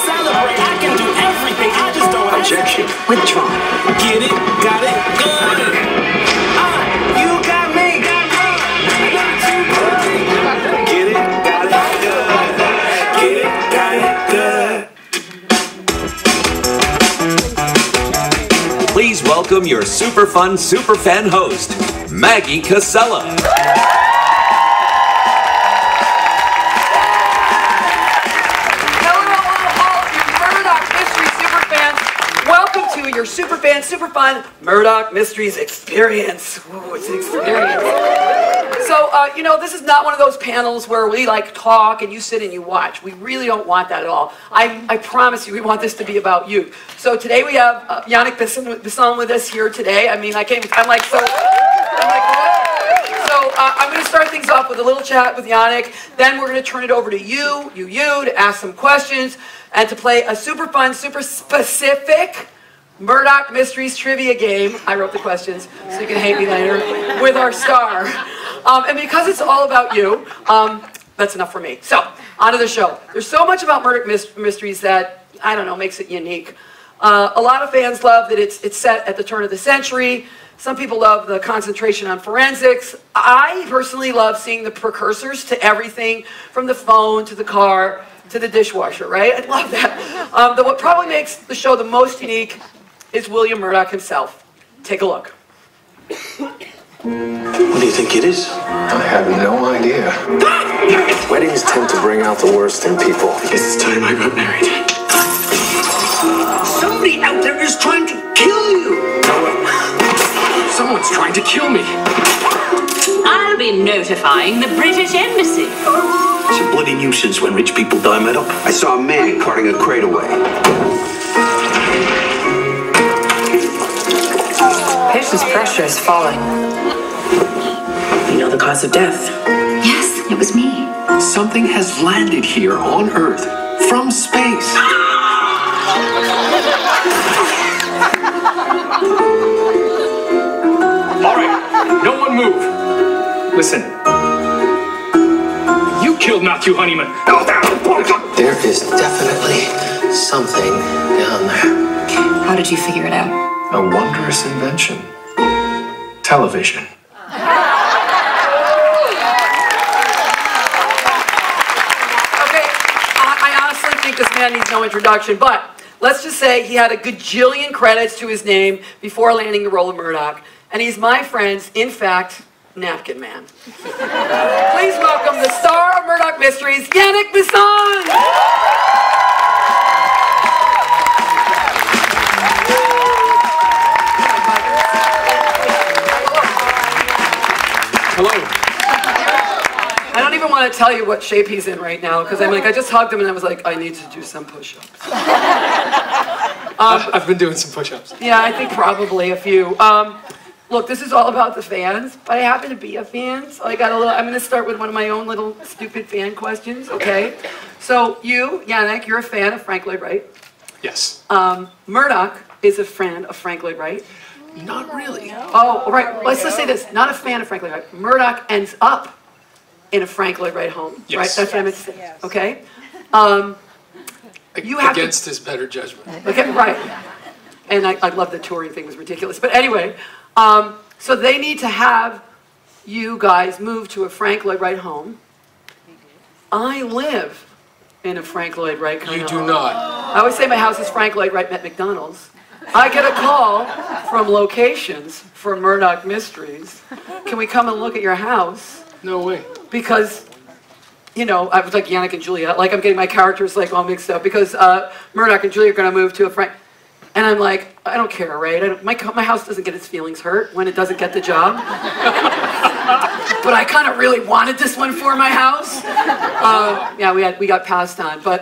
celebrate. I can do everything. I just don't have Objection. Withdrawn. Get it? Got it? Good. You got me. Get it? Got it? Good. Get it? Got it? Good. Please welcome your Superfun Superfan host, Maggie Casella. Hello, all of you Murdoch Mysteries Superfans. Welcome to your Superfan Superfun Murdoch Mysteries experience. Ooh, it's an experience. So, you know, this is not one of those panels where we like talk and you sit and you watch. We really don't want that at all. I promise you, we want this to be about you. So today we have Yannick Bisson with us here today. I mean, I'm like, what? So I'm going to start things off with a little chat with Yannick. Then we're going to turn it over to you, to ask some questions and to play a super fun, super specific Murdoch Mysteries trivia game. I wrote the questions, so you can hate me later, with our star. And because it's all about you, that's enough for me. So, on to the show. There's so much about Murdoch Mysteries that, I don't know, makes it unique. A lot of fans love that it's set at the turn of the century. Some people love the concentration on forensics. I personally love seeing the precursors to everything, from the phone to the car to the dishwasher, right? I love that. What probably makes the show the most unique is William Murdoch himself. Take a look. What do you think it is? I have no idea. Weddings tend to bring out the worst in people. I guess it's time I got married. Somebody out there is trying to kill you! Someone's trying to kill me. I'll be notifying the British Embassy. It's a bloody nuisance when rich people die, Murdoch. I saw a man carting a crate away. Patient's pressure is falling. You know the cause of death? Yes, it was me. Something has landed here on Earth from space. All right, no one move. Listen. You killed Matthew Honeyman. There is definitely something down there. How did you figure it out? A wondrous invention. Television. I honestly think this man needs no introduction, but let's just say he had a gajillion credits to his name before landing the role of Murdoch, and he's my friend's, in fact, napkin man. Please welcome the star of Murdoch Mysteries, Yannick Bisson! Hello. I don't even want to tell you what shape he's in right now, because I'm like, I just hugged him and I was like, I need to do some push-ups. I've been doing some push-ups. Yeah, I think probably a few. Look, this is all about the fans, but I happen to be a fan, so I'm going to start with one of my own little stupid fan questions, okay? So you, Yannick, you're a fan of Frank Lloyd Wright. Yes. Murdoch is a fan of Frank Lloyd Wright. Not really. Oh, right. Let's just say this. Not a fan of Frank Lloyd Wright. Murdoch ends up in a Frank Lloyd Wright home. Yes. Right? That's what I meant to say. Yes. Okay? Against his better judgment. Okay, right. And I love the touring thing, was ridiculous. But anyway, so they need to have you guys move to a Frank Lloyd Wright home. I live in a Frank Lloyd Wright kind You of do home. not. I always say my house is Frank Lloyd Wright at McDonald's. I get a call from locations for Murdoch Mysteries. Can we come and look at your house? No way. Because, you know, I was like Yannick and Julia. Like, I'm getting my characters like all mixed up because Murdoch and Julia are going to move to a Frank. And I'm like, I don't care, right? My house doesn't get its feelings hurt when it doesn't get the job. But I kind of really wanted this one for my house. Yeah, we got passed on. But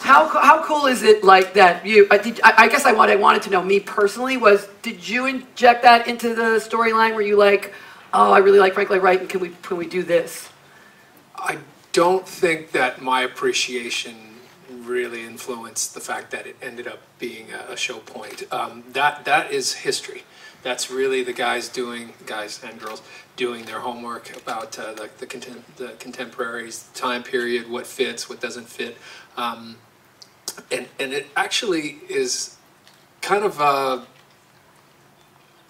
how cool is it like that? I guess what I wanted to know, me personally, was did you inject that into the storyline? Were you like, oh, I really like Frank Lloyd Wright, and can we do this? I don't think that my appreciation really influenced the fact that it ended up being a show point. That is history. That's really the guys and girls doing their homework about the contemporaries, time period, what fits, what doesn't fit. and it actually is kind of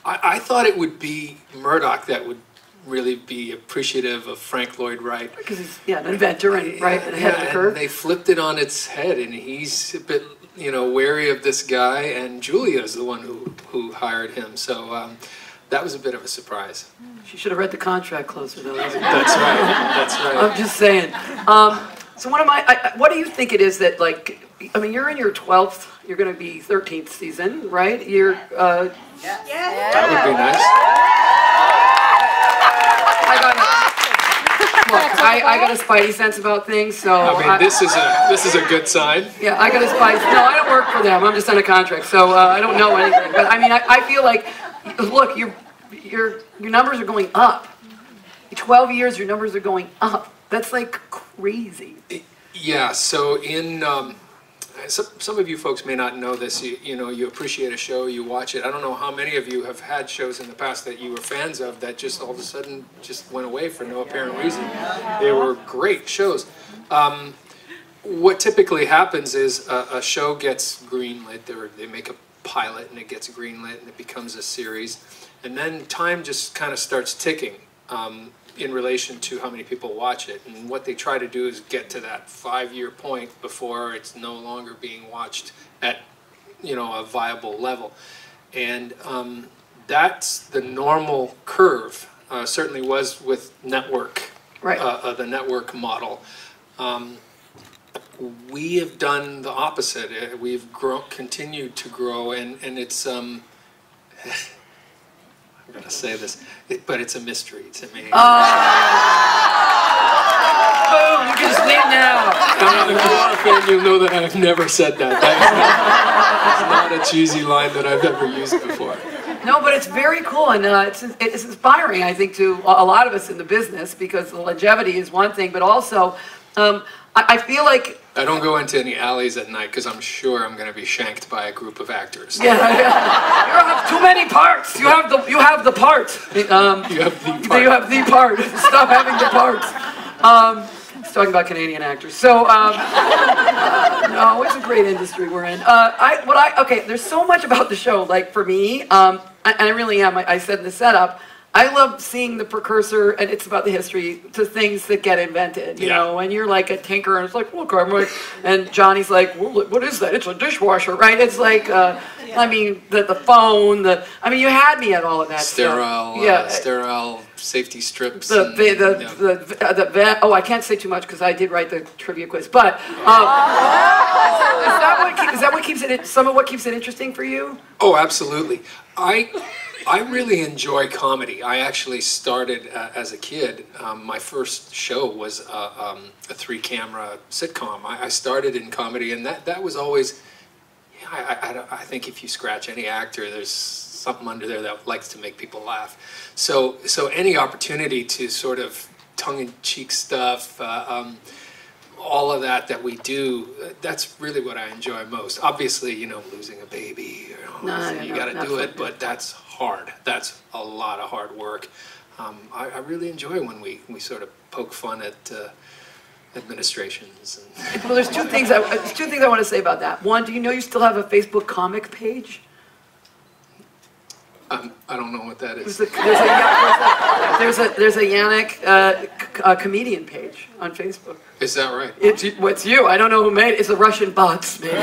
I thought it would be Murdoch that would really be appreciative of Frank Lloyd Wright. Because he's an inventor and ahead of the curve. And they flipped it on its head, and he's a bit wary of this guy, and Julia's the one who hired him. So that was a bit of a surprise. She should have read the contract closer, though. That's right. That's right. I'm just saying. So what do you think it is that, like, I mean, you're in your 12th, you're going to be 13th season, right? You're, That would be nice. I got a spidey sense about things, so... I mean, this is a good sign. Yeah, I got a spidey... No, I don't work for them. I'm just on a contract, so I don't know anything. But, I mean, I feel like, look, your numbers are going up. 12 years, your numbers are going up. That's, like, crazy. Yeah, so in... some of you folks may not know this. You appreciate a show, you watch it. I don't know how many of you have had shows in the past that you were fans of that just all of a sudden just went away for no apparent reason. They were great shows. What typically happens is a show gets greenlit. They make a pilot and it gets greenlit and it becomes a series, and then time just kind of starts ticking. In relation to how many people watch it, and what they try to do is get to that 5-year point before it's no longer being watched at a viable level, and that's the normal curve. Certainly was with network, right? The network model. We have done the opposite. We've continued to grow, and it's I'm going to say this, but it's a mystery to me. Boom, you can just leave now. If you are a fan, you'll know that I've never said that. That's not a cheesy line that I've ever used before. No, but it's very cool, and it's inspiring, I think, to a lot of us in the business, because the longevity is one thing, but also I feel like... I don't go into any alleys at night because I'm sure I'm going to be shanked by a group of actors. Yeah. You have too many parts. You have the part. You have the part. You have the part. Stop having the parts. He's talking about Canadian actors. So, no, it's a great industry we're in. Okay, there's so much about the show. Like, for me, and I really am. I said in the setup, I love seeing the precursor, and it's about the history, to things that get invented, you know, and you're like a tinker, and it's like, look, I'm like, and Johnny's like, well, what is that? It's a dishwasher, right? It's like, I mean, the phone, I mean, you had me at all of that sterile, stuff. Sterile safety strips. Oh, I can't say too much because I did write the trivia quiz, but is that what keeps it, some of what keeps it interesting for you? Oh, absolutely. I really enjoy comedy. I actually started as a kid. My first show was a 3-camera sitcom. I started in comedy, and that was always. I think if you scratch any actor, there's something under there that likes to make people laugh. So any opportunity to sort of tongue-in-cheek stuff. All of that we do, that's really what I enjoy most. Obviously, losing a baby, you got to do it, but that's hard. That's a lot of hard work. I really enjoy when we sort of poke fun at administrations. Well, there's two things I want to say about that. One, do you know you still have a Facebook comic page? I don't know what that is. There's a Yannick comedian page on Facebook. Is that right? It's you. I don't know who made it. It's the Russian bots made it.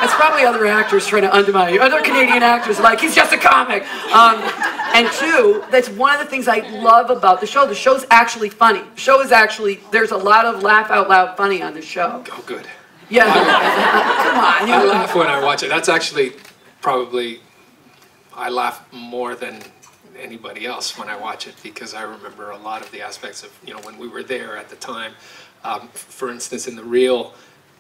It's probably other actors trying to undermine you. Other Canadian actors like, he's just a comic. And two, that's one of the things I love about the show. The show's actually funny. The show is actually, there's a lot of laugh out loud funny on the show. Oh, good. Yeah. Come on. I laugh when I watch it. That's actually probably... I laugh more than anybody else when I watch it because I remember a lot of the aspects of, when we were there at the time. For instance, in the reel,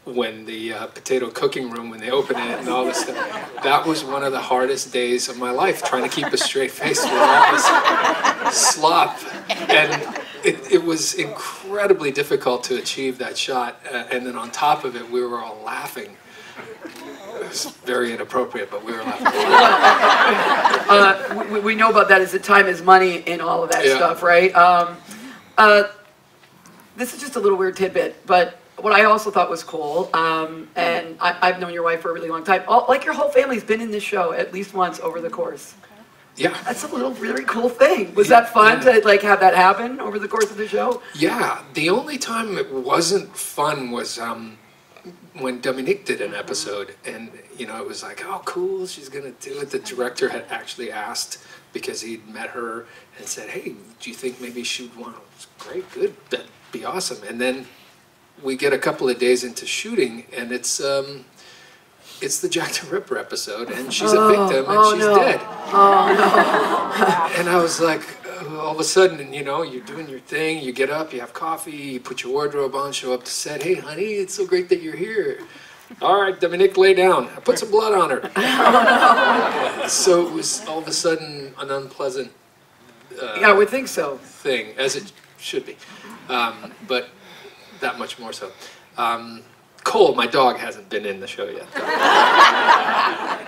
when the potato cooking room, when they open it and all this stuff, that was one of the hardest days of my life, trying to keep a straight face with all this slop. And it was incredibly difficult to achieve that shot. And then on top of it, we were all laughing. It was very inappropriate, but we were laughing. We know about that as the time is money in all of that stuff, right? This is just a little weird tidbit, but what I also thought was cool, and I've known your wife for a really long time. Like your whole family's been in this show at least once over the course. Yeah. That's a little really cool thing. Was that fun to like have that happen over the course of the show? Yeah. The only time it wasn't fun was when Dominique did an episode, and you know, it was like, oh cool, she's gonna do it. The director had actually asked, because he'd met her and said, hey, do you think maybe she'd want to? Great, good, that'd be awesome. And then we get a couple of days into shooting, and it's the Jack the Ripper episode, and she's a victim, and she's dead. Oh no. And I was like, all of a sudden, you know, you're doing your thing, you get up, you have coffee, you put your wardrobe on, show up to set, hey honey, it's so great that you're here. All right, Dominique, lay down. I put some blood on her. Oh, no. So it was all of a sudden an unpleasant yeah, I would think so. thing, as it should be. But that much more so. Cole, my dog, hasn't been in the show yet, though.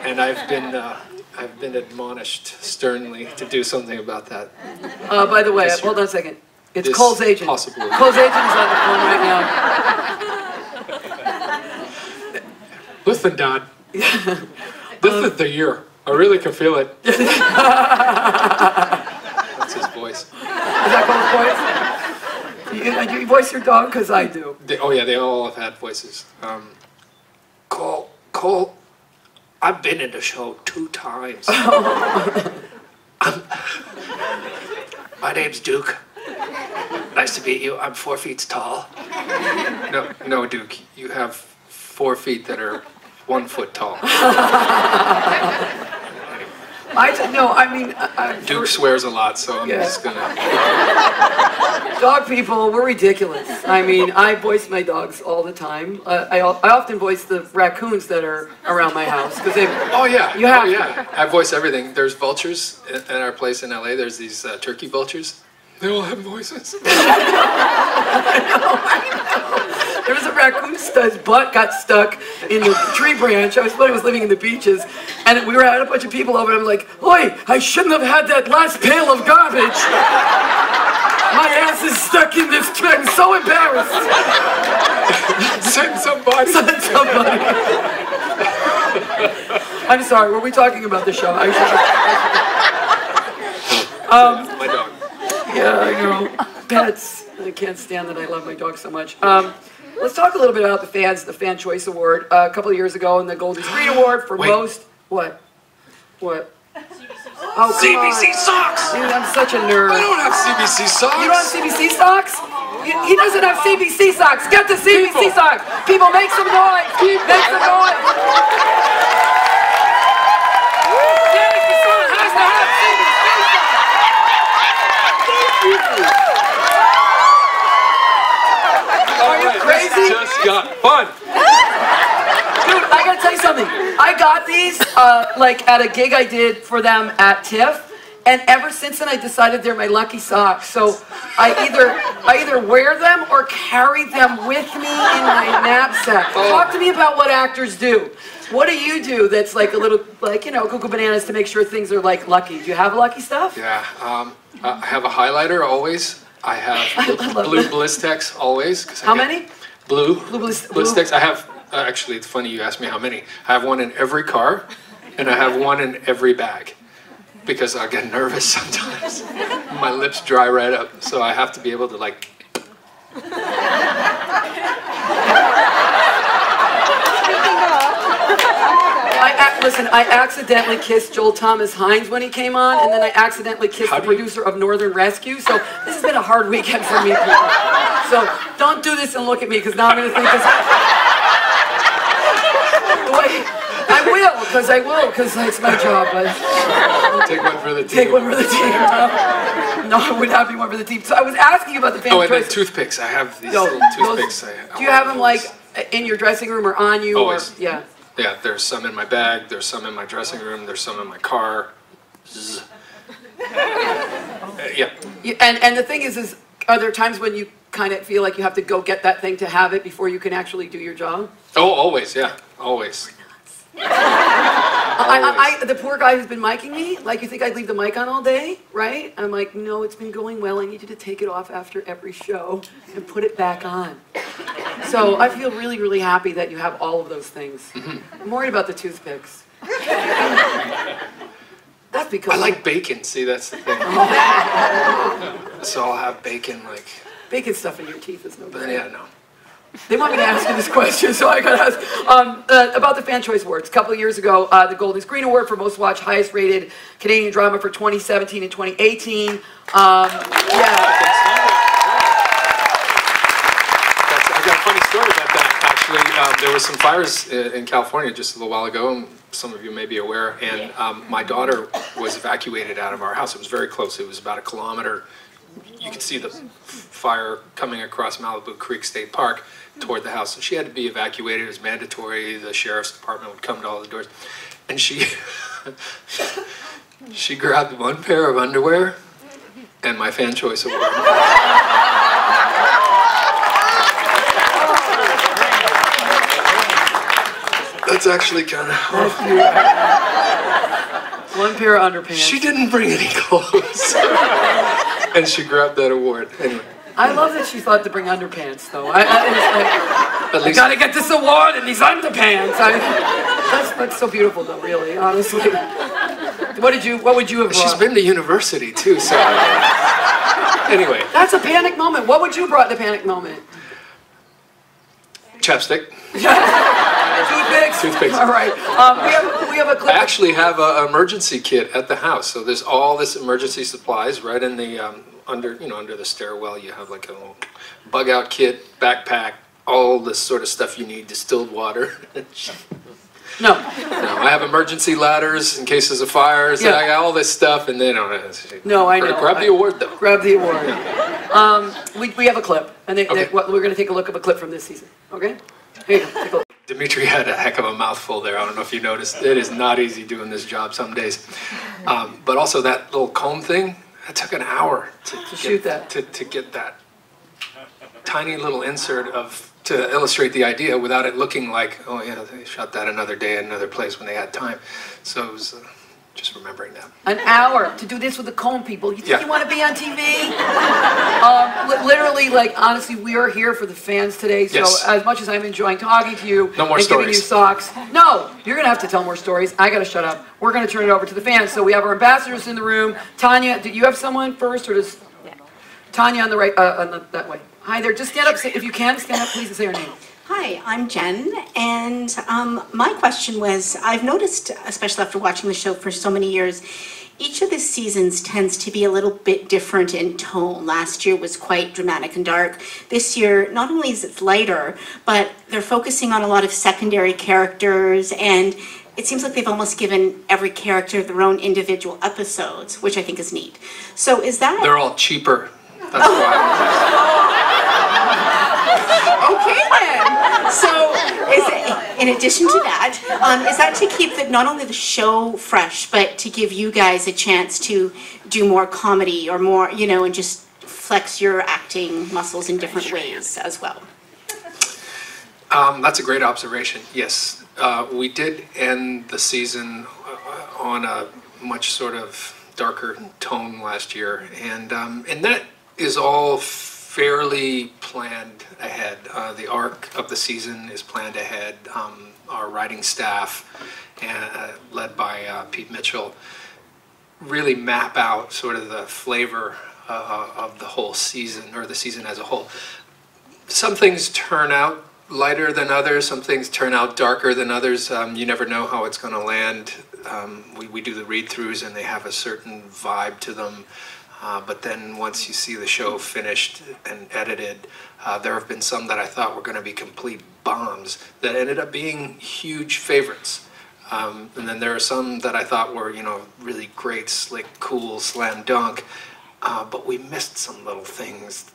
And I've been admonished sternly to do something about that. By the way, hold on a second. It's This Cole's agent. possibly. Cole's agent is on the phone right now. Listen, Dad. This is the year. I really can feel it. That's his voice. Is that Cole's voice? Do you voice your dog? Because I do. Oh yeah, they all have had voices. Cole, I've been in the show 2 times. My name's Duke. Nice to meet you. I'm 4 feet tall. No, Duke. You have 4 feet that are 1 foot tall. Duke swears a lot, so I'm just gonna. Dog people, we're ridiculous. I mean, I voice my dogs all the time. I often voice the raccoons that are around my house because they. Oh yeah. You have. Oh yeah. I voice everything. There's vultures at our place in LA. There's these turkey vultures. They all have voices. I know. There was a raccoon his butt got stuck in the tree branch. I was living in the beaches, and we had a bunch of people over, and I'm like, "Oi, I shouldn't have had that last pail of garbage. My ass is stuck in this tree. I'm so embarrassed." Send somebody. Send somebody. I'm sorry. Were we talking about the show? My dog. Yeah, I know. Pets. I can't stand that I love my dog so much. Let's talk a little bit about the Fan Choice Award. A couple of years ago, in the Golden Screen Award for most... What? Oh, CBC socks! Dude, I'm such a nerd. I don't have CBC socks. You don't have CBC socks? He doesn't have CBC socks. Get the CBC socks. People, make some noise. Make some noise. Yannick Bisson has to have CBC socks. Are you crazy? Just got fun. Dude, I gotta tell you something. I got these like at a gig I did for them at TIFF, and ever since then I decided they're my lucky socks. So I either wear them or carry them with me in my knapsack. Talk to me about what actors do. What do you do that's like a little, like, you know, cuckoo bananas to make sure things are like lucky? Do you have lucky stuff? Yeah, I have a highlighter always. I have blue Blistex always. How many? Blue Blistex. Blistex. I have, actually, it's funny you asked me how many. I have one in every car, and I have one in every bag. Because I get nervous sometimes. My lips dry right up, so I have to be able to like... Listen, I accidentally kissed Joel Thomas Hines when he came on, and then I accidentally kissed the producer of Northern Rescue, so this has been a hard weekend for me, people. So don't do this and look at me, because now I'm going to think this... I will, because it's my job, but... Take one for the team. Take one for the team. No, I would not be one for the team. So I was asking you about the Fan Choice. Oh, and then toothpicks. I have these little toothpicks. Do you have them, like, in your dressing room or on you? Always. Or, yeah. Yeah, there's some in my bag, there's some in my dressing room, there's some in my car. Yeah. And the thing is are there times when you kind of feel like you have to go get that thing to have it before you can actually do your job? Oh, always, yeah, always. The poor guy who's been miking me, like, you think I'd leave the mic on all day, right? I'm like, no, it's been going well. I need you to take it off after every show and put it back on. So I feel really, really happy that you have all of those things. I'm worried about the toothpicks. That's because I like bacon. See, that's the thing. So I'll have bacon, like. Bacon stuff in your teeth is no good. Yeah, no. They want me to ask you this question, so I gotta ask. About the Fan Choice Awards. A couple of years ago, the Golden Screen Award for Most Watched, highest rated Canadian drama for 2017 and 2018. Yeah. I got a funny story about that, actually. There was some fires in California just a little while ago, and some of you may be aware, and my daughter was evacuated out of our house. It was very close. It was about a kilometer. You could see the fire coming across Malibu Creek State Park toward the house. So she had to be evacuated. It was mandatory. The sheriff's department would come to all the doors. And she she grabbed one pair of underwear and my Fan Choice Award. That's actually kind of... One pair of underpants. She didn't bring any clothes. And she grabbed that award. Anyway. I love that she thought to bring underpants, though. I gotta get this award in these underpants. That's so beautiful, though. Really, honestly. What would you have brought? She's been to university too, so. Anyway. That's a panic moment. What would you have brought in the panic moment? Chapstick. Toothpicks. Toothpicks. All right. We have a clip. I actually have an emergency kit at the house, so there's all this emergency supplies right in the under the stairwell. You have like a little bug out kit, backpack, all this sort of stuff you need, distilled water. No, I have emergency ladders in cases of fires. Yeah. I got all this stuff, and they don't. No, I know. Grab the award, though. Grab the award. We have a clip, and we're going to take a look at a clip from this season. Okay. Here you go. Take a look. Dimitri had a heck of a mouthful there. I don't know if you noticed. It is not easy doing this job some days. But also that little comb thing, it took an hour to shoot that. To get that tiny little insert to illustrate the idea without it looking like, oh yeah, they shot that another day in another place when they had time. So it was just remembering that. An hour to do this with the comb, people. You think you want to be on TV? Literally, like, honestly, we are here for the fans today. So as much as I'm enjoying talking to you no more and stories. Giving you socks, no, you're going to have to tell more stories. I got to shut up. We're going to turn it over to the fans. So we have our ambassadors in the room. Tanya, did you have someone first, or does Tanya on the right, that way? Hi there. Just stand up. If you can, stand up, please, and say your name. Hi, I'm Jen, and my question was, I've noticed, especially after watching the show for so many years, each of the seasons tends to be a little bit different in tone. Last year was quite dramatic and dark. This year, not only is it lighter, but they're focusing on a lot of secondary characters, and it seems like they've almost given every character their own individual episodes, which I think is neat. So is that... They're all cheaper. That's why. Okay then. So, in addition to that, is that to keep not only the show fresh, but to give you guys a chance to do more comedy or more, and just flex your acting muscles in different ways as well? That's a great observation. Yes, we did end the season on a much sort of darker tone last year, and that is all fairly planned ahead. The arc of the season is planned ahead. Our writing staff, led by Pete Mitchell, really map out sort of the flavor of the whole season, or the season as a whole. Some things turn out lighter than others, some things turn out darker than others. You never know how it's going to land. We do the read-throughs and they have a certain vibe to them. But then once you see the show finished and edited, there have been some that I thought were going to be complete bombs that ended up being huge favorites. And then there are some that I thought were, really great, slick, cool, slam dunk. But we missed some little things,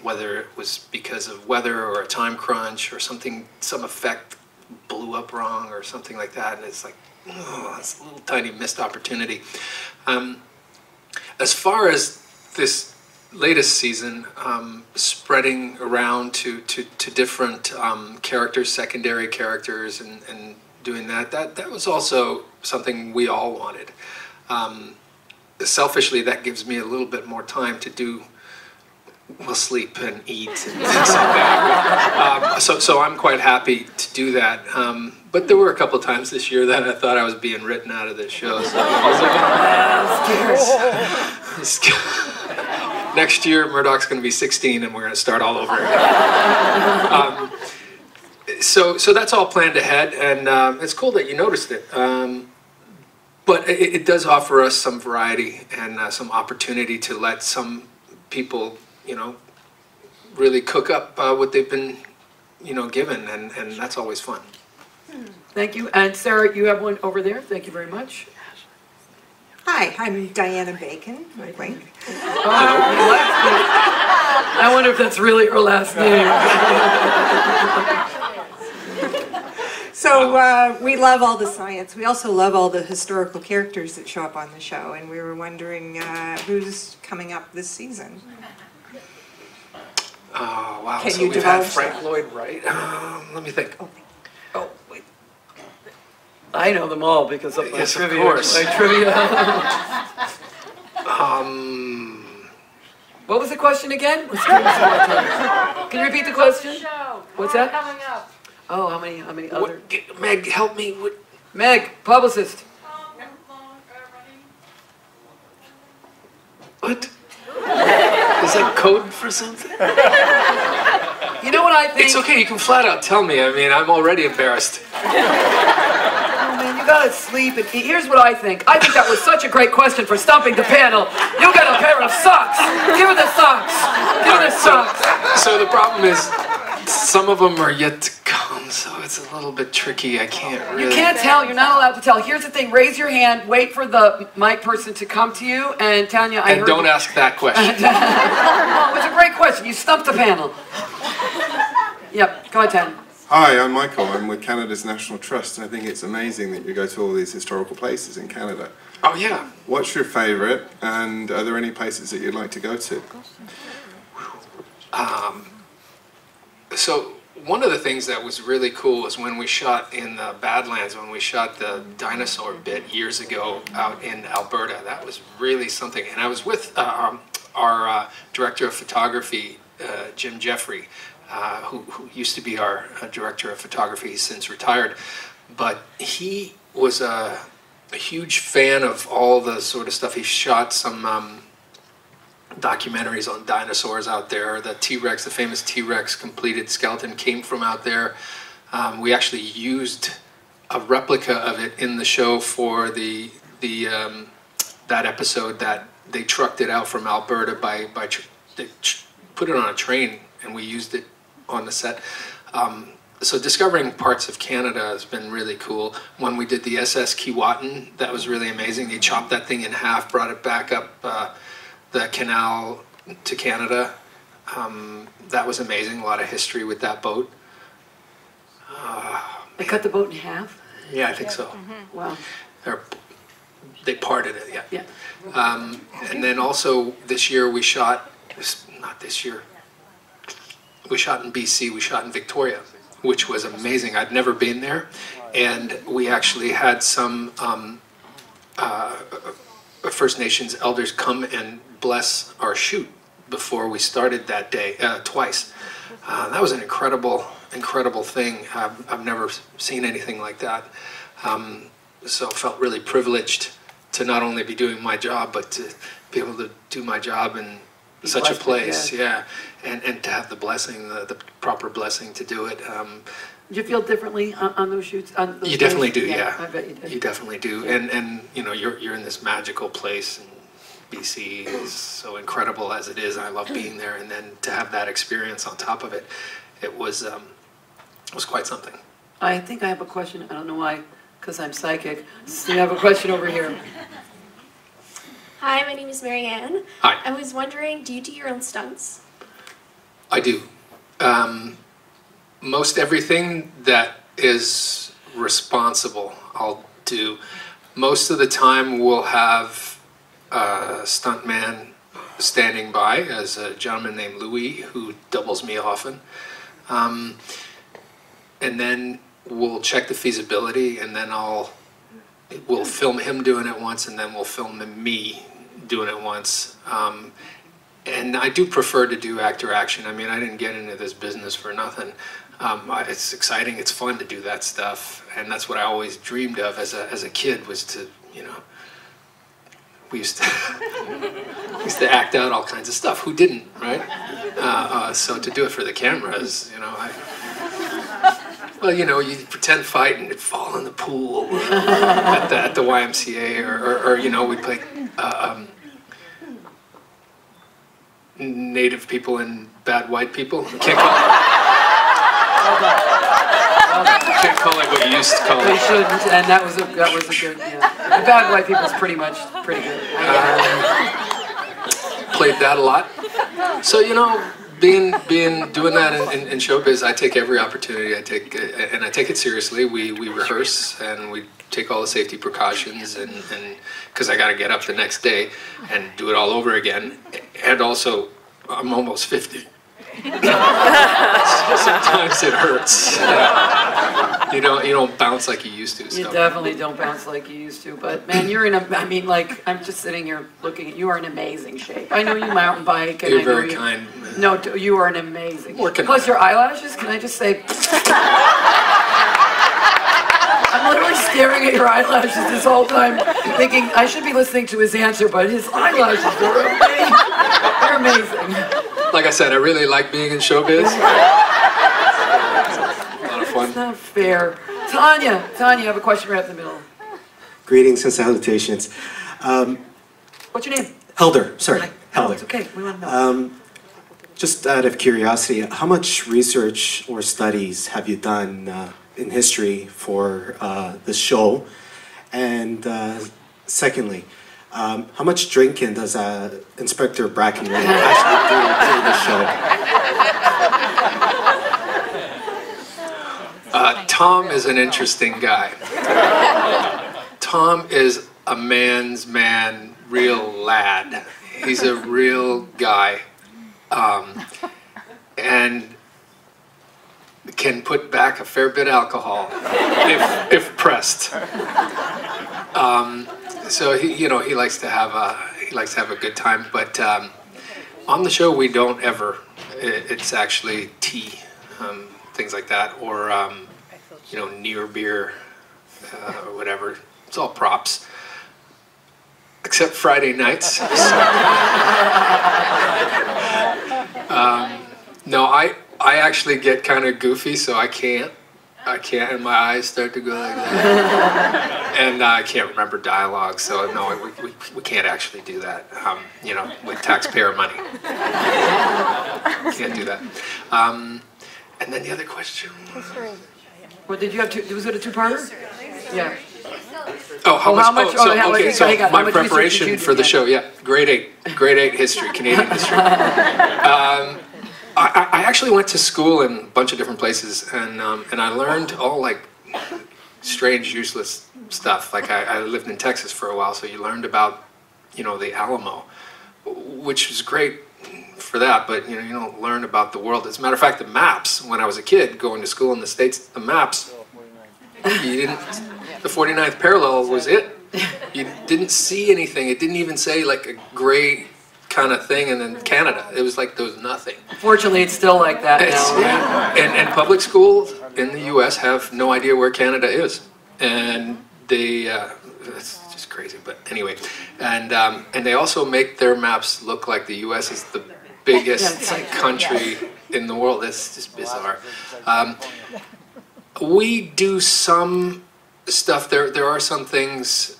whether it was because of weather or a time crunch or something, some effect blew up wrong or something like that. And it's like, oh, it's a little tiny missed opportunity. As far as this latest season, spreading around to different characters, secondary characters, and doing that was also something we all wanted. Selfishly, that gives me a little bit more time to do we'll sleep and eat and things like that. So I'm quite happy to do that. But there were a couple times this year that I thought I was being written out of this show. So next year, Murdoch's going to be 16, and we're going to start all over again. So that's all planned ahead, and it's cool that you noticed it. But it does offer us some variety and some opportunity to let some people, really cook up what they've been, given, and that's always fun. Thank you. And Sarah, you have one over there. Thank you very much. Hi, I'm Diana Bacon, I think. I wonder if that's really her last name. So we love all the science. We also love all the historical characters that show up on the show, and we were wondering who's coming up this season. Oh, wow. Can So you we've had divulge Frank Lloyd Wright. Let me think. Oh, wait. I know them all because of my Yes, of trivia. course. My trivia. What was the question again? Can you repeat the question? What's that? Coming up. Oh, how many other? Meg, help me. Meg, publicist. What? Is that code for something? You know what I think? It's okay, you can flat out tell me. I mean, I'm already embarrassed. Oh man, you gotta sleep and eat. Here's what I think. I think that was such a great question for stumping the panel. You got a pair of socks. Give her the socks. Give her the socks. So the problem is, some of them are yet to come, so it's a little bit tricky. I can't really... You can't tell. You're not allowed to tell. Here's the thing. Raise your hand. Wait for the mic person to come to you. And Tanya, I heard... And don't ask that question. No, it was a great question. You stumped the panel. Yep. Go ahead, Tanya. Hi, I'm Michael. I'm with Canada's National Trust, and I think it's amazing that you go to all these historical places in Canada. Oh, yeah. What's your favourite, and are there any places that you'd like to go to? So one of the things that was really cool was when we shot in the Badlands, when we shot the dinosaur bit years ago out in Alberta. That was really something. And I was with our director of photography, Jim Jeffrey, who used to be our director of photography. He's since retired. But he was a huge fan of all the sort of stuff. He shot some documentaries on dinosaurs out there. The T-Rex, the famous T-Rex completed skeleton came from out there. We actually used a replica of it in the show for that episode that they trucked it out from Alberta they put it on a train and we used it on the set. So discovering parts of Canada has been really cool. When we did the SS Keewatin, that was really amazing. They chopped that thing in half, brought it back up the canal to Canada. That was amazing. A lot of history with that boat. They cut the boat in half? Yeah, I think so. Mm-hmm. Wow. They parted it, yeah. Yeah. And then also this year we shot, not this year, we shot in BC, we shot in Victoria, which was amazing. I'd never been there. And we actually had some First Nations elders come and bless our shoot before we started that day, twice. That was an incredible thing. I've never seen anything like that. So felt really privileged to not only be doing my job, but to be able to do my job in such a place, yeah. And to have the blessing, the proper blessing to do it. Did you feel differently on those shoots? You definitely do, yeah. I bet you did. You definitely do, and you know you're in this magical place, and BC is so incredible as it is. I love being there, and then to have that experience on top of it, it was quite something. I think I have a question. I don't know why, because I'm psychic. So you have a question over here. Hi, my name is Marianne. Hi. I was wondering, do you do your own stunts? I do. Most everything that is responsible, I'll do. Most of the time, we'll have a stuntman standing by, as a gentleman named Louis, who doubles me often. And then we'll check the feasibility, and then we'll film him doing it once, and then we'll film me doing it once. And I do prefer to do actor action. I mean, I didn't get into this business for nothing. It's exciting, it's fun to do that stuff, and that's what I always dreamed of as a kid, was to, you know, we used to act out all kinds of stuff. Who didn't, right? So to do it for the cameras, you know, well, you know, you pretend fight and fall in the pool at the YMCA, or you know, we play Native people and bad white people. You can't call it what you used to call it. They shouldn't, and that was a good. Yeah. The bad white people's pretty good. Played that a lot. So you know, doing that in showbiz, I take every opportunity. I take it seriously. We rehearse and we take all the safety precautions, and because I got to get up the next day and do it all over again. And also, I'm almost 50. Sometimes it hurts. You don't bounce like you used to. You definitely don't bounce like you used to. But man, I mean, like, I'm just sitting here looking at you. Are in amazing shape. I know you mountain bike, and You're I know very kind. No, you are in amazing. Working Plus on your eyelashes. Can I just say? I'm literally staring at your eyelashes this whole time, thinking I should be listening to his answer, but his eyelashes are amazing. They're amazing. Like I said, I really like being in showbiz. A lot of fun. It's not fair. Tanya, you have a question right up the middle. Greetings and salutations. What's your name? Helder, sorry. Hi. Helder. Oh, it's okay. We want to know. Just out of curiosity, how much research or studies have you done in history for the show? And secondly, how much drinking does Inspector Brackenridge actually do during the show? Tom is an interesting guy. Tom is a man's man, real lad. He's a real guy. And can put back a fair bit of alcohol if pressed. So he likes to have a good time. But on the show we don't ever. It's actually tea, things like that, or near beer, or whatever. It's all props. Except Friday nights. No, I actually get kind of goofy, so I can't, and my eyes start to go like that. And I can't remember dialogue, so no, we can't actually do that, with taxpayer money. Can't do that. And then the other question. What did you have? Was it a two-parter? Yeah. Oh, how much? So how my much preparation research did you for do? the show, yeah, grade 8 history, Canadian history. I actually went to school in a bunch of different places, and I learned all like strange, useless stuff. Like I lived in Texas for a while, so you learned about, the Alamo, which was great for that, but you don't learn about the world. As a matter of fact, the maps, when I was a kid going to school in the States, the maps, the 49th parallel was it. You didn't see anything. It didn't even say like a gray kind of thing, and then Canada. It was like there was nothing. Fortunately, it's still like that now. And public schools in the U.S. have no idea where Canada is, and they it's just crazy. But anyway, and they also make their maps look like the U.S. is the biggest country in the world. It's just bizarre. We do some stuff. There are some things,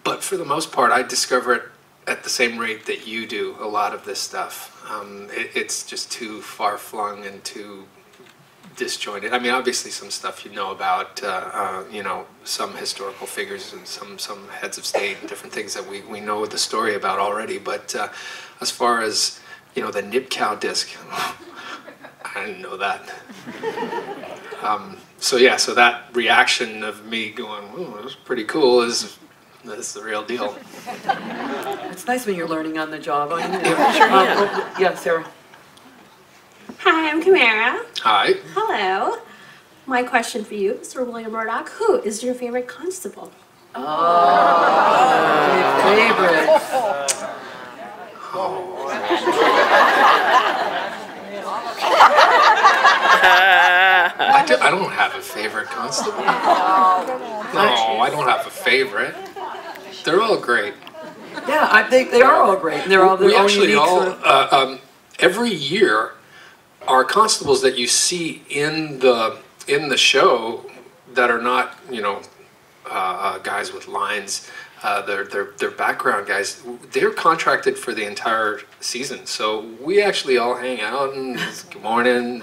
but for the most part, I discover it at the same rate that you do a lot of this stuff. It's just too far-flung and too disjointed. I mean, obviously some stuff you know about, some historical figures and some heads of state and different things that we know the story about already. But as far as, the nip cow disc, I didn't know that. So that reaction of me going, "Ooh, that's pretty cool," that's the real deal. It's nice when you're learning on the job. Yeah, Sarah. Hi, I'm Camara. Hi. Hello. My question for you, Sir William Murdoch, who is your favorite constable? Oh, my favorite. I don't have a favorite constable. No, I don't have a favorite. They're all great. Yeah, I think they are all great. And they're all We their own actually unique all sort of- every year our constables that you see in the show that are not guys with lines. They're background guys. They're contracted for the entire season, so we actually all hang out and good morning,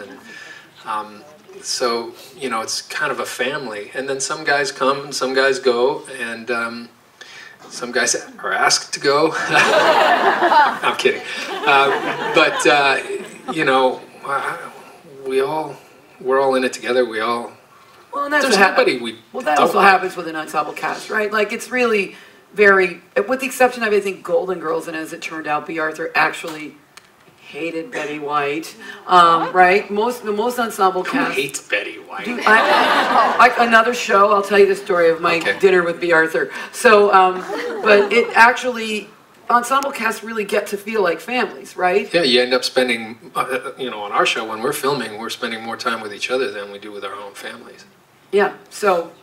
and so it's kind of a family. And then some guys come and some guys go, and some guys are asked to go. I'm kidding, but we're all in it together. We all. Well, and that's There's what nobody we. Well, that also happens with an ensemble cast, right? Like, it's really very, with the exception of, I think, Golden Girls, and as it turned out, B. Arthur actually hated Betty White, right? The most ensemble Who cast. hates Betty White? Dude, another show, I'll tell you the story of my dinner with B. Arthur. So, but it actually, ensemble casts really get to feel like families, right? Yeah, you end up spending, on our show when we're filming, we're spending more time with each other than we do with our own families. Yeah, so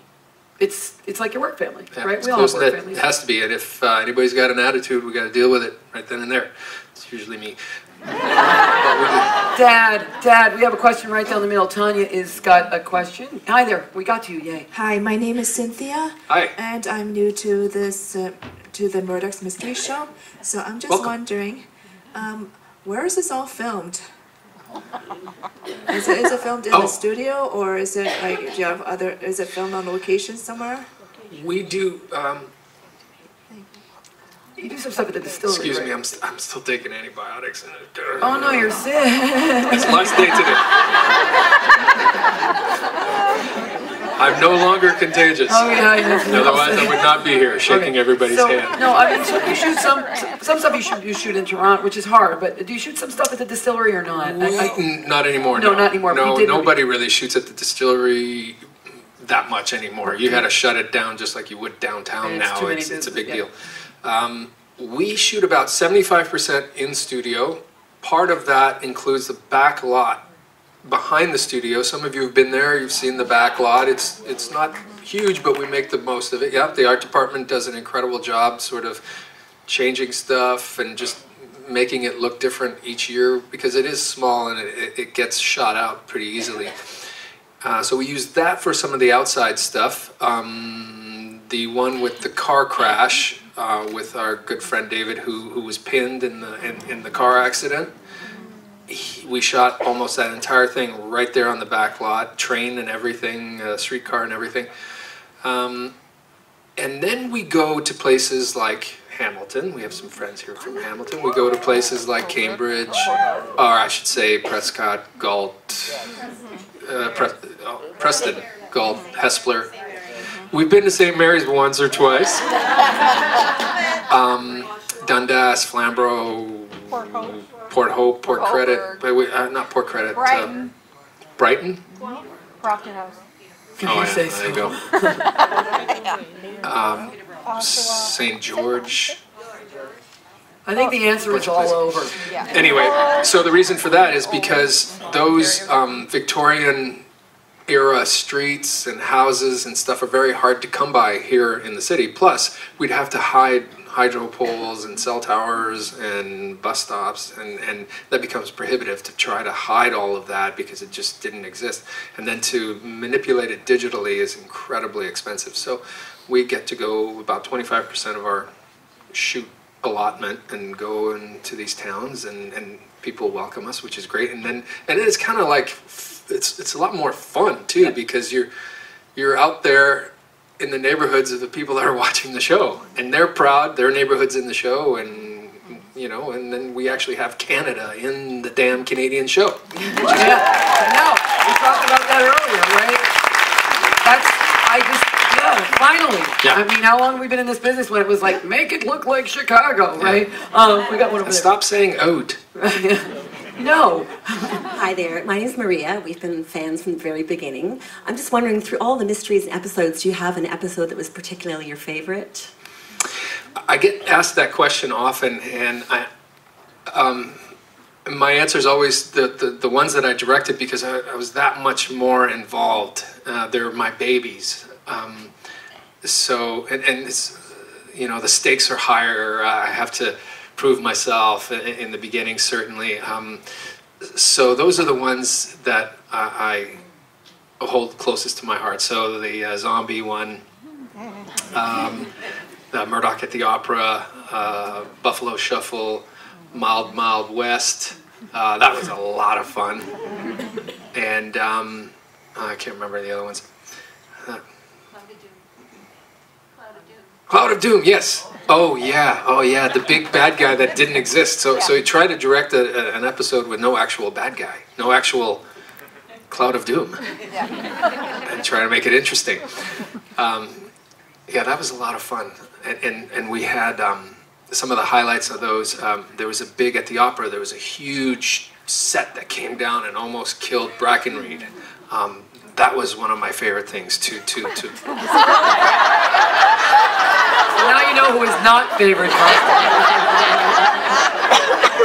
it's like your work family, Yeah, right? it's We all have close work knit. families. It has to be, and if anybody's got an attitude, we got to deal with it right then and there. It's usually me. Dad, we have a question right down the middle. Tanya has got a question. Hi there, we got you, yay. Hi, my name is Cynthia. Hi. And I'm new to this, to the Murdoch Mysteries show. So I'm just wondering, where is this all filmed? Is it filmed in the studio, or is it like, do you have is it filmed on location somewhere? We do, you do some stuff at the distillery, excuse me, right? I'm still taking antibiotics. Oh no, you're sick. It's my day today. I'm no longer contagious. Oh yeah, Otherwise I would not be here shaking everybody's hand. No, I mean, you shoot some stuff you shoot in Toronto, which is hard, but do you shoot some stuff at the distillery or not? Not anymore. No, not anymore, but No, you did nobody really shoots at the distillery that much anymore. You got to shut it down just like you would downtown And it's now. too many It's a big business, deal. We shoot about 75% in studio. Part of that includes the back lot behind the studio. Some of you have been there, you've seen the back lot. It's not huge, but we make the most of it. Yeah, the art department does an incredible job sort of changing stuff and just making it look different each year because it is small and it gets shot out pretty easily. So we use that for some of the outside stuff. The one with the car crash with our good friend David, who was pinned in the car accident. We shot almost that entire thing right there on the back lot, train and everything, streetcar and everything. And then we go to places like Hamilton. We have some friends here from Hamilton. We go to places like Cambridge, or I should say Prescott, Galt, Preston, Galt, Hespeler. We've been to St. Mary's once or twice. Dundas, Flamborough, Port Hope, Port Credit, not Port Credit. Brighton. Brighton? Brockton House. Oh yeah, there you go. St. George. I think the answer is all over. Anyway, so the reason for that is because those Victorian era streets and houses and stuff are very hard to come by here in the city. Plus, we'd have to hide hydro poles and cell towers and bus stops, and that becomes prohibitive to try to hide all of that because it just didn't exist. And then to manipulate it digitally is incredibly expensive. So we get to go about 25% of our shoot allotment and go into these towns, and people welcome us, which is great. And it's kind of like it's a lot more fun too, because you're out there in the neighborhoods of the people that are watching the show, and they're proud, their neighborhood's in the show, and and then we actually have Canada in the damn Canadian show. Yeah, I know. We talked about that earlier, right? Finally. Yeah. I mean, how long have we been in this business when it was like, make it look like Chicago, right? We got one over there. Stop saying "ode." No. Hi there, my name is Maria. We've been fans from the very beginning. I'm just wondering, through all the mysteries and episodes, do you have an episode that was particularly your favorite? I get asked that question often, and My answer is always the ones that I directed, because I was that much more involved. They're my babies. So, and it's, you know, the stakes are higher. I have to prove myself in the beginning, certainly. So those are the ones that I hold closest to my heart. So the zombie one, the Murdoch at the Opera, Buffalo Shuffle, Mild Mild West. That was a lot of fun. And I can't remember the other ones. Cloud of Doom, yes. Oh yeah, the big bad guy that didn't exist. So he tried to direct an episode with no actual bad guy, no actual Cloud of Doom, and try to make it interesting. Yeah, that was a lot of fun, and we had some of the highlights of those. There was a big, at the opera, there was a huge set that came down and almost killed Brackenreed. That was one of my favorite things to Now you know who is not favorite.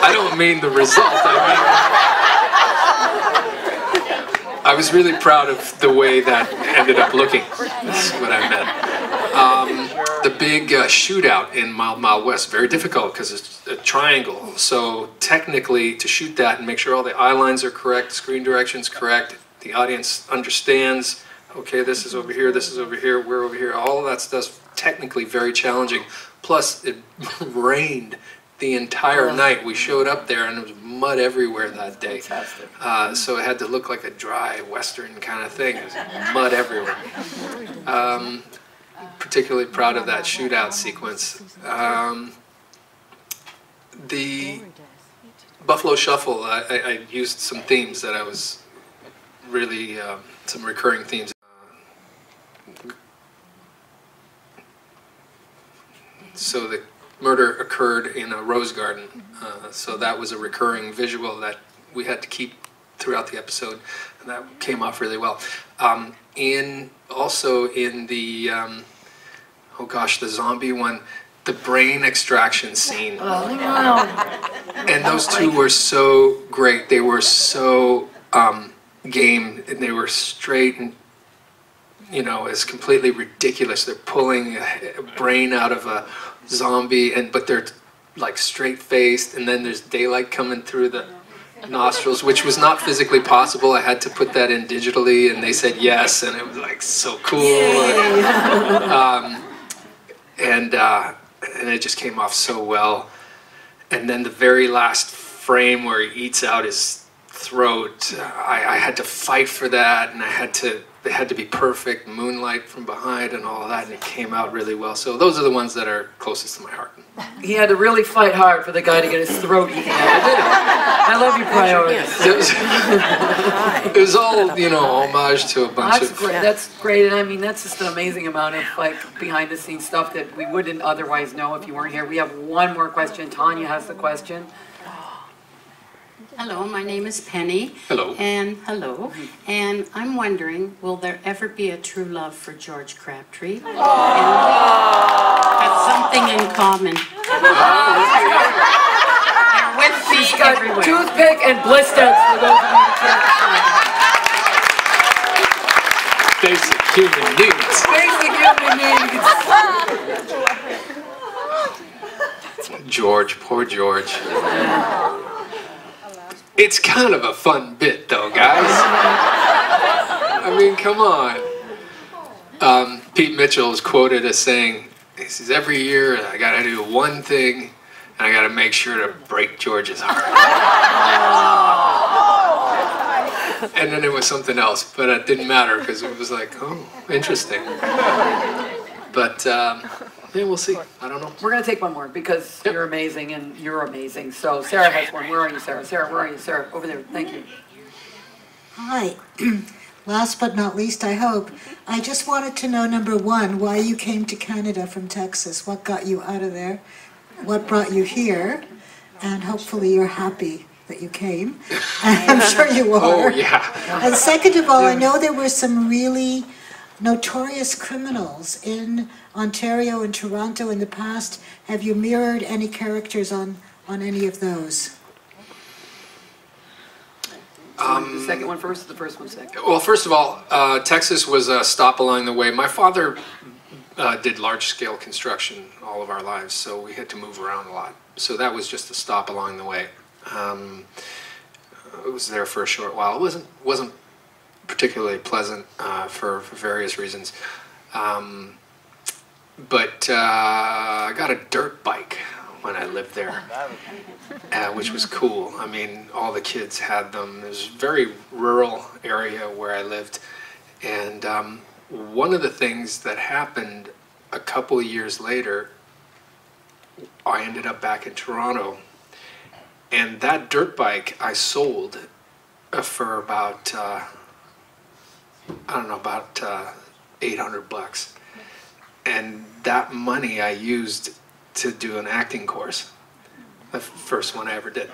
I don't mean the result. I was really proud of the way that ended up looking. That's what I meant. The big shootout in Mild Mild West, very difficult because it's a triangle. So technically, to shoot that and make sure all the eye lines are correct, screen direction's correct, the audience understands, okay, this is over here, we're over here, all of that stuff's technically very challenging. Plus, it rained the entire night. We showed up there and there was mud everywhere that day. So it had to look like a dry Western kind of thing. It was mud everywhere. Particularly proud of that shootout sequence. The Buffalo Shuffle, I used some themes that I was really, some recurring themes. So the murder occurred in a rose garden, so that was a recurring visual that we had to keep throughout the episode, and that came off really well. Also in the, oh gosh, the zombie one, the brain extraction scene. Oh, no. And those two were so great. They were so game, and they were straight, and you know, it's completely ridiculous. They're pulling a brain out of a zombie, but they're like straight faced, and then there's daylight coming through the nostrils, which was not physically possible. I had to put that in digitally, and they said yes, and it was like so cool. And it just came off so well. And then the very last frame where he eats out his throat, I had to fight for that, and it had to be perfect, moonlight from behind and all of that, and it came out really well. So those are the ones that are closest to my heart. He had to really fight hard for the guy to get his throat eaten out. I love your priorities. It was all, you know, homage to a bunch of... Great. That's great, and I mean, that's just an amazing amount of like behind-the-scenes stuff that we wouldn't otherwise know if you weren't here. We have one more question. Tanya has the question. Hello, my name is Penny. Hello. And hello. And I'm wondering, will there ever be a true love for George Crabtree? And we have something in common. They're with me She's got everywhere. toothpick and blisters for those of you who can't see. Basic human needs. Basic human needs. George, poor George. It's kind of a fun bit, though, guys. I mean, come on. Pete Mitchell is quoted as saying, he says, every year I got to do one thing, and I got to make sure to break George's heart. And then it was something else, but it didn't matter because it was like, oh, interesting. But yeah, we'll see. I don't know. We're going to take one more because you're amazing and you're amazing. So Sarah has one. Where are you, Sarah? Sarah, where are you? Sarah, over there. Thank you. Hi. Last but not least, I hope. I just wanted to know, number one, why you came to Canada from Texas. What got you out of there? What brought you here? And hopefully you're happy that you came. I'm sure you are. Oh, yeah. And second of all, I know there were some really notorious criminals in Ontario and Toronto in the past. Have you mirrored any characters on any of those? The second one first, or the first one second? Well, first of all, Texas was a stop along the way. My father did large-scale construction all of our lives, so we had to move around a lot. So that was just a stop along the way. I was there for a short while. It wasn't particularly pleasant for various reasons. But I got a dirt bike when I lived there, which was cool. I mean, all the kids had them. It was a very rural area where I lived. And one of the things that happened a couple of years later, I ended up back in Toronto. And that dirt bike I sold for about, I don't know, about $800. And that money I used to do an acting course, the first one I ever did.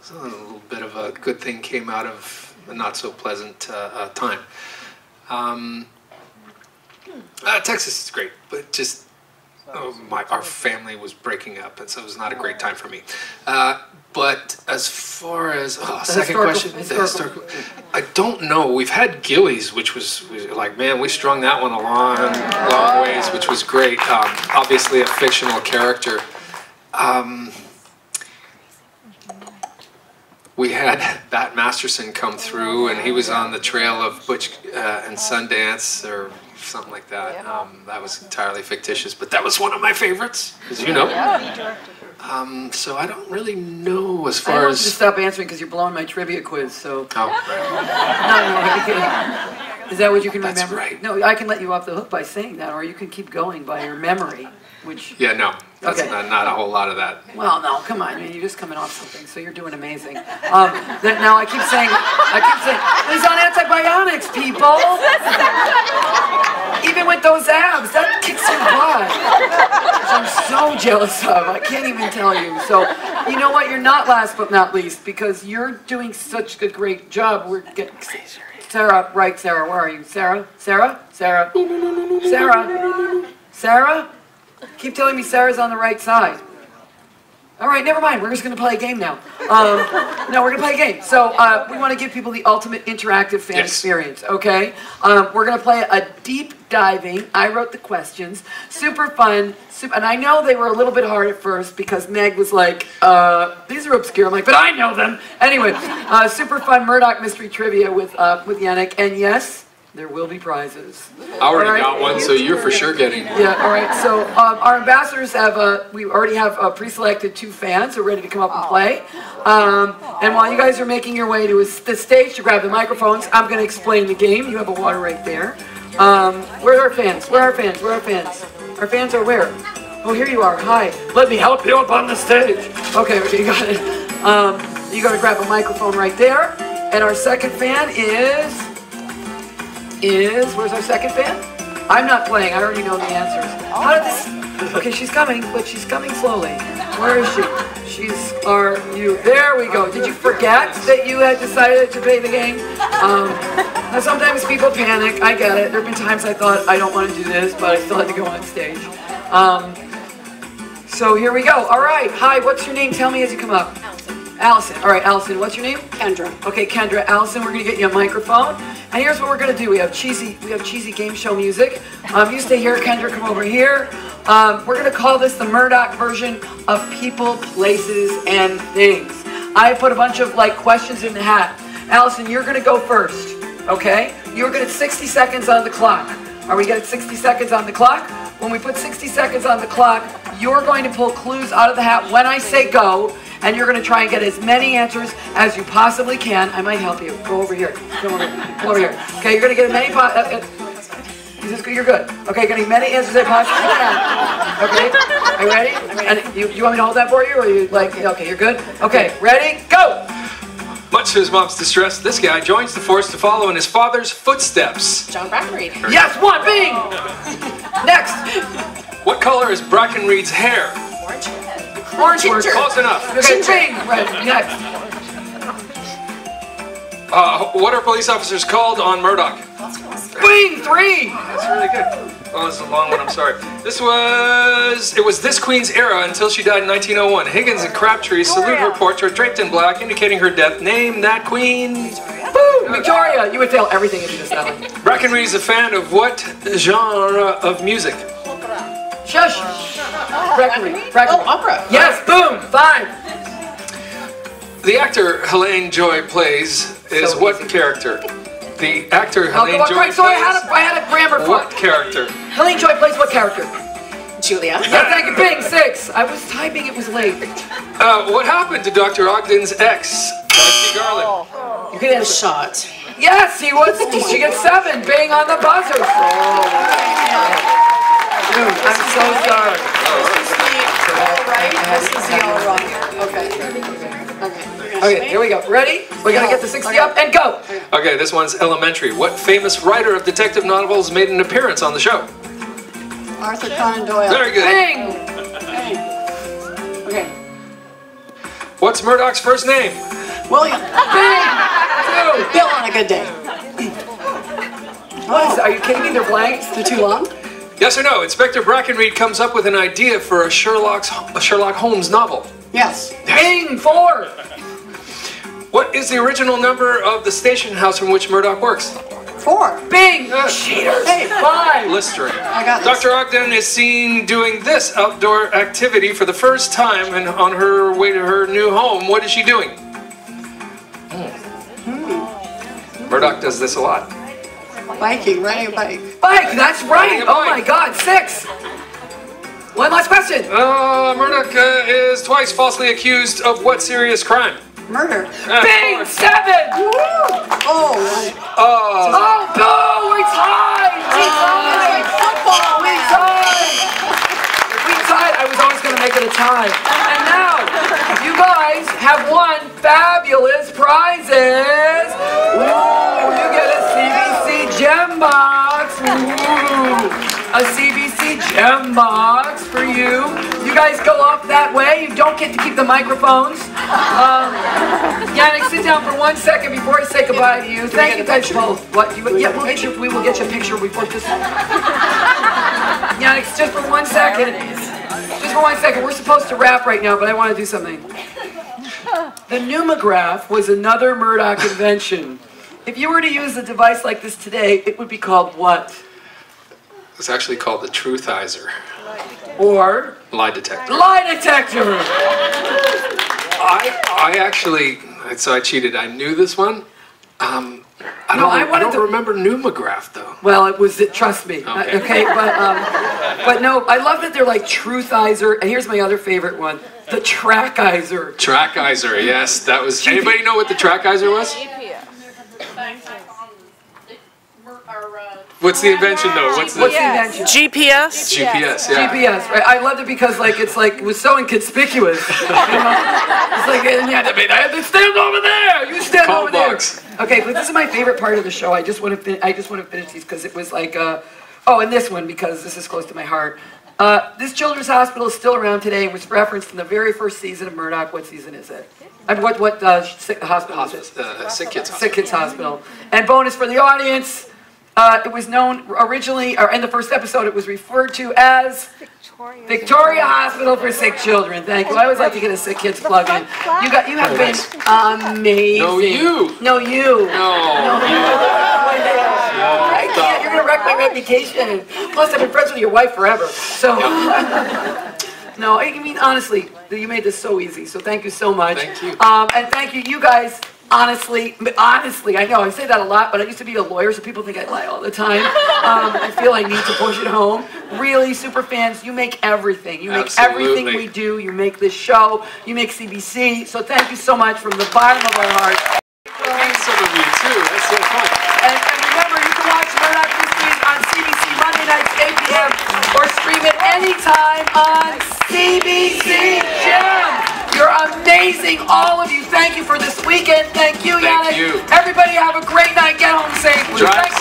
So a little bit of a good thing came out of a not so pleasant time. Texas is great, but just our family was breaking up, and so it was not a great time for me. But as far as second question, historical, I don't know. We've had Gillies, which was like, man, we strung that one a long ways, which was great. Obviously, a fictional character. We had Bat Masterson come through, and he was on the trail of Butch and Sundance, or something like that. That was entirely fictitious, but that was one of my favorites, as you know. So I don't really know as far as... I want you to stop answering because you're blowing my trivia quiz, so... Oh, right. No, is that what you can remember? That's right. No, I can let you off the hook by saying that, or you can keep going by your memory, which... Yeah, no, that's Okay. not a whole lot of that. Well, no, come on, man, you're just coming off something, so you're doing amazing. Now I keep saying, he's on antibiotics, people! Even with those abs, that kicks your butt. Which I'm so jealous of, I can't even tell you. So, you know what, you're not last but not least, because you're doing such a great job. We're getting... Sarah, right, Sarah, where are you? Sarah? Sarah? Sarah? Sarah? Sarah? Keep telling me Sarah's on the right side. All right, never mind. We're just going to play a game now. No, we're going to play a game. So we want to give people the ultimate interactive fan experience, okay? We're going to play a deep diving. I wrote the questions. Super fun. And I know they were a little bit hard at first because Meg was like, these are obscure. I'm like, but I know them. Anyway, super fun Murdoch Mystery Trivia with Yannick. And yes, there will be prizes. I already got one, so you're for sure getting one. Yeah, all right. So our ambassadors we already have pre-selected 2 fans who are ready to come up and play. And while you guys are making your way to the stage to grab the microphones, I'm going to explain the game. You have a water right there. Where are our fans? Where are our fans? Where are our fans? Our fans are where? Oh, here you are. Hi. Let me help you up on the stage. Okay, you got it. You got to grab a microphone right there. And our second fan is... where's our second fan? I'm not playing, I already know the answers. How did this, okay, she's coming, but she's coming slowly. Where is she? There we go. Did you forget that you had decided to play the game? Now sometimes people panic, I get it. There have been times I thought, I don't want to do this, but I still had to go on stage. So here we go. All right, hi, what's your name? Tell me as you come up. Allison. All right, Allison, what's your name? Kendra. Okay, Kendra. Allison, we're going to get you a microphone. And here's what we're going to do. We have cheesy game show music. You stay here, Kendra, come over here. We're going to call this the Murdoch version of people, places, and things. I put a bunch of questions in the hat. Allison, you're going to go first, okay? You're going to 60 seconds on the clock. Are we getting 60 seconds on the clock? When we put 60 seconds on the clock, you're going to pull clues out of the hat when I say go. And you're going to try and get as many answers as you possibly can. I might help you. Go over here. Come over here. Come over here. Okay, you're going to get as many... you're good. Okay, you're going to get many answers as you possibly can. Okay, are you ready? And you want me to hold that for you? Or you okay, you're good? Okay, ready? Go! Much to his mom's distress, this guy joins the force to follow in his father's footsteps. John Brackenreed. Yes, one, bing! Next! What color is Brackenreed's hair? Orange. Close enough. Okay, bing! Right, next. What are police officers called on Murdoch? Queen 3! That's really good. Oh, this is a long one, I'm sorry. It was this queen's era until she died in 1901. Higgins and Crabtree salute her portrait draped in black, indicating her death. Name that queen. Woo! Victoria! You would fail everything if you just that one. Brackenreed is a fan of what genre of music? Shush! Brackenreed. Oh, opera. Yes, boom! 5. The actor Helene Joy plays is what character? The actor Helene Joy plays... Sorry, I had a grammar for what character? Helene Joy plays what character? Julia. Yeah, thank you. Bing, 6. I was typing, it was late. What happened to Dr. Ogden's ex, Darcy Garland? You can A shot. Yes, he was. She gets 7. Bing on the buzzer. Dude, I'm so sorry. All right. This is the all wrong. Okay. Okay, here we go. Ready? We're gonna get the 60 up and go. Okay, this one's elementary. What famous writer of detective novels made an appearance on the show? Arthur Conan Doyle. Very good. Bing. Okay. What's Murdoch's first name? William. Bing. 2. Bill on a good day. What is? Are you kidding me? They're blanks. They're too long? Yes or no? Inspector Brackenreed comes up with an idea for a Sherlock Holmes novel. Yes. Bing. 4. What is the original number of the station house from which Murdoch works? 4. Bing. Cheaters. Hey. 5. Listerine. I got this. Dr. Ogden is seen doing this outdoor activity for the first time and on her way to her new home. What is she doing? Murdoch does this a lot. Biking, riding a bike. Bike. That's right. Oh my God. 6. One last question. Murdoch is twice falsely accused of what serious crime? Murder. Bing. 7. Oh. No, we tied. Football. We tied. If we tied, I was always going to make it a tie. And now, you guys have won fabulous prizes. Ooh, you get a CBC gem box. Ooh, a CBC gem box for you. You guys go off that way. You don't get to keep the microphones. Yannick, sit down for 1 second before I say goodbye to you. Thank you guys both. What? We will get you a picture before this. Yannick, just for 1 second. Just for 1 second. We're supposed to wrap right now, but I want to do something. The pneumograph was another Murdoch invention. If you were to use a device like this today, it would be called what? It's actually called the Truthizer. Or? Lie detector. Lie detector! I actually, so I cheated. I knew this one. I don't remember pneumograph though. Well, it was. Trust me. Okay, but no, I love that they're like Truthizer. And here's my other favorite one: the Trackizer. Trackizer, yes, that was. Anybody know what the Trackizer was? What's the invention though? What's the invention? GPS. GPS, yeah. GPS, right? I loved it because it was so inconspicuous. You know? It's like, I have to stand over there. You stand over there. Okay, but this is my favorite part of the show. I just want to finish these because it was like, and this one because this is close to my heart. This children's hospital is still around today and was referenced in the very first season of Murdoch. What season is it? What hospital is it? Sick Kids Hospital. Sick Kids Hospital. And bonus for the audience. It was known originally, or in the first episode, it was referred to as Victoria Hospital for Sick Children. Thank you. I always like to get a Sick Kids plug in. You have been amazing. No, you. No, you. No. I can't. You're gonna wreck my reputation. Plus, I've been friends with your wife forever. So. No, I mean honestly, you made this so easy. So thank you so much. Thank you. And thank you guys. Honestly, I know I say that a lot, but I used to be a lawyer, so people think I lie all the time. I feel I need to push it home. Really, super fans, you make everything. You make everything we do. You make this show. You make CBC. So thank you so much from the bottom of our hearts. And some of you too. That's so fun. And remember, you can watch Murdoch Mysteries on CBC Monday nights 8 p.m. or stream it anytime on CBC Gem. You're amazing, all of you. Thank you for this weekend. Thank you, Yannick. Thank you. Everybody have a great night. Get home safely. Drive